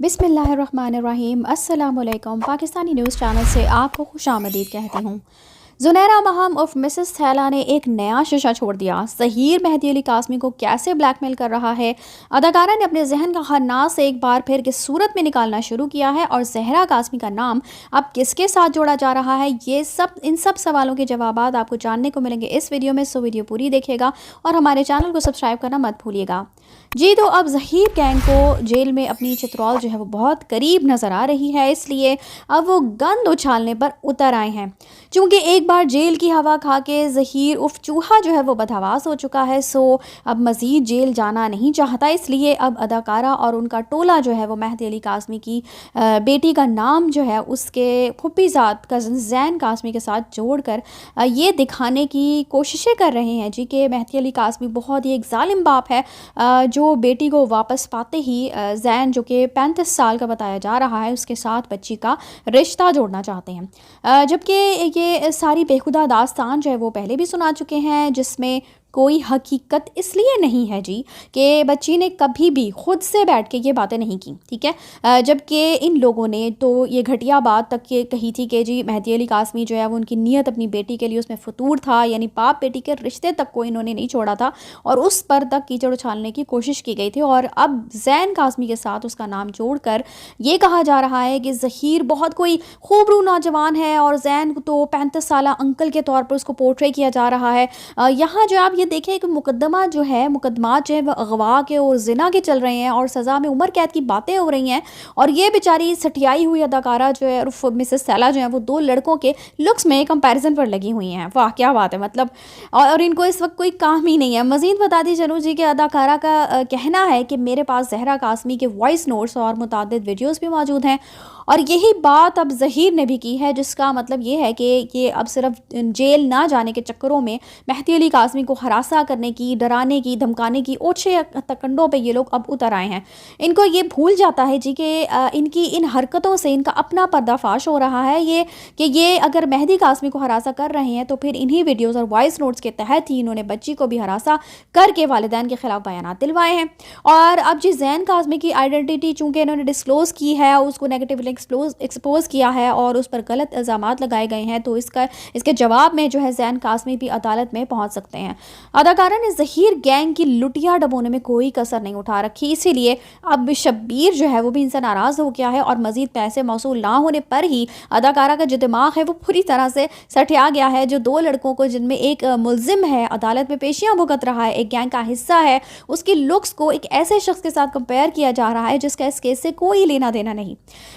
बिस्मिल्लाहिर्रहमानिर्रहीम। अस्सलामुअलैकुम। Pakistani news channel से आपको खुशामदीद कहती हूँ। ज़ुनैरा महम उर्फ मिसेस थैला ने एक नया शीशा छोड़ दिया। ज़हीर मेहदी अली कासमी को कैसे ब्लैकमेल कर रहा है। अदाकारा ने अपने जहन का खन्नास एक बार फिर किस सूरत में निकालना शुरू किया है और ज़हरा कासमी का नाम अब किसके साथ जोड़ा जा रहा है, इन सब सवालों के जवाब आपको जानने को मिलेंगे इस वीडियो में। सो वीडियो पूरी देखिएगा और हमारे चैनल को सब्सक्राइब करना मत भूलिएगा। जी तो अब ज़हीर गैंग को जेल में अपनी चित्रौल जो है वो बहुत करीब नज़र आ रही है, इसलिए अब वो गंद उछालने पर उतर आए हैं। चूँकि एक बार जेल की हवा खा के ज़हीर उर्फ चूहा जो है वो बदहवास हो चुका है, सो अब मज़ीद जेल जाना नहीं चाहता। इसलिए अब अदाकारा और उनका टोला जो है वो मेहदी अली कासमी की बेटी का नाम जो है उसके फुप्पीज़ाद कज़न ज़ैन कासमी के साथ जोड़कर ये दिखाने की कोशिशें कर रहे हैं जी कि मेहदी अली कासमी बहुत ही एक ज़ालिम बाप है जो बेटी को वापस पाते ही ज़ैन जो कि 35 साल का बताया जा रहा है उसके साथ बच्ची का रिश्ता जोड़ना चाहते हैं। जबकि ये सारी बेखुदा दास्तान जो है वो पहले भी सुना चुके हैं, जिसमें कोई हकीकत इसलिए नहीं है जी कि बच्ची ने कभी भी खुद से बैठ के ये बातें नहीं की, ठीक है। जबकि इन लोगों ने तो ये घटिया बात तक ये कही थी कि जी मेहदी अली कासमी जो है वो उनकी नीयत अपनी बेटी के लिए उसमें फतूर था, यानी बाप बेटी के रिश्ते तक को इन्होंने नहीं छोड़ा था और उस पर तक कीचड़ उछालने की कोशिश की गई थी। और अब ज़ैन कासमी के साथ उसका नाम जोड़कर ये कहा जा रहा है कि ज़हीर बहुत कोई खूबरू नौजवान है और ज़ैन तो 35 साल अंकल के तौर पर उसको पोर्ट्रे किया जा रहा है। यहाँ जो आप ये देखें कि मुकदमा जो है मुकदमात जो है वह अगवा के और जिना के चल रहे हैं और सज़ा में उम्र कैद की बातें हो रही हैं और ये बेचारी सटियाई हुई अदाकारा जो है उर्फ मिसेस थैला जो है वो दो लड़कों के लुक्स में कंपैरिजन पर लगी हुई हैं। वाह क्या बात है, मतलब और इनको इस वक्त कोई काम ही नहीं है। मज़ीद बता दी चलूँ जी कि अदाकारा का कहना है कि मेरे पास ज़हरा कासमी के वॉइस नोट्स और मुतादिद वीडियोज़ भी मौजूद हैं और यही बात अब ज़हीर ने भी की है, जिसका मतलब ये है कि ये अब सिर्फ जेल ना जाने के चक्करों में मेहदी अली कासमी को हरासा करने की, डराने की, धमकाने की ओछे तकंडों पे ये लोग अब उतर आए हैं। इनको ये भूल जाता है जी कि इनकी इन हरकतों से इनका अपना पर्दाफाश हो रहा है। ये अगर मेहदी कासमी को हरासा कर रहे हैं तो फिर इन्हीं वीडियोज़ और वॉइस नोट्स के तहत ही इन्होंने बच्ची को भी हरासा करके वालिदैन के खिलाफ बयान दिलवाए हैं। और अब जी ज़ैन कासमी की आइडेंटिटी चूँकि इन्होंने डिस्क्लोज़ की है, उसको नेगेटिवली एक्सपोज किया है और उस पर गलत इल्ज़ामात लगाए गए हैं, तो इसके जवाब में जो है ज़ैन कासमी भी अदालत में पहुंच सकते हैं। अदाकारा ने ज़हीर गैंग की लुटिया डबोने में कोई कसर नहीं उठा रखी, इसीलिए अब शब्बीर जो है वो भी इनसे नाराज़ हो गया है और मज़ीद पैसे मौसूल ना होने पर ही अदाकारा का जो दिमाग है वो पूरी तरह से सठिया गया है। जो दो लड़कों को, जिनमें एक मुल्जिम है अदालत में पेशियाँ भुगत रहा है, एक गैंग का हिस्सा है, उसकी लुक्स को एक ऐसे शख्स के साथ कंपेयर किया जा रहा है जिसका इस केस से कोई लेना देना नहीं।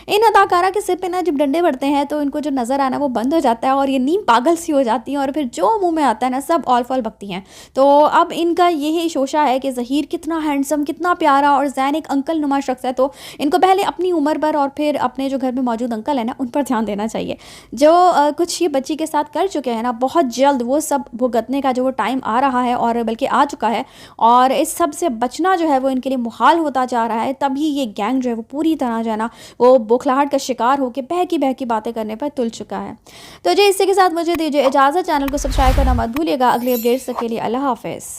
इन अदाकारा के सिर पे ना जब डंडे बढ़ते हैं तो इनको जो नज़र आना वो बंद हो जाता है और ये नीम पागल सी हो जाती हैं और फिर जो मुंह में आता है ना सब ऑल फॉल बकती हैं। तो अब इनका यही शोशा है कि ज़हीर कितना हैंडसम, कितना प्यारा और ज़ैन एक अंकल नुमा शख्स है, तो इनको पहले अपनी उम्र पर और फिर अपने जो घर में मौजूद अंकल है ना उन पर ध्यान देना चाहिए। जो कुछ ये बच्ची के साथ कर चुके हैं ना, बहुत जल्द वो सब भुगतने का जो वो टाइम आ रहा है और बल्कि आ चुका है और इस सब से बचना जो है वो इनके लिए मुहाल होता जा रहा है। तभी ये गैंग जो है वो पूरी तरह जो है ना वो बौखलाहट का शिकार होकर बहकी बातें करने पर तुल चुका है। तो जी इसी के साथ मुझे दीजिए इजाज़त। चैनल को सब्सक्राइब करना मत भूलिएगा। अगले अपडेट्स के लिए अल्लाह हाफ़िज़।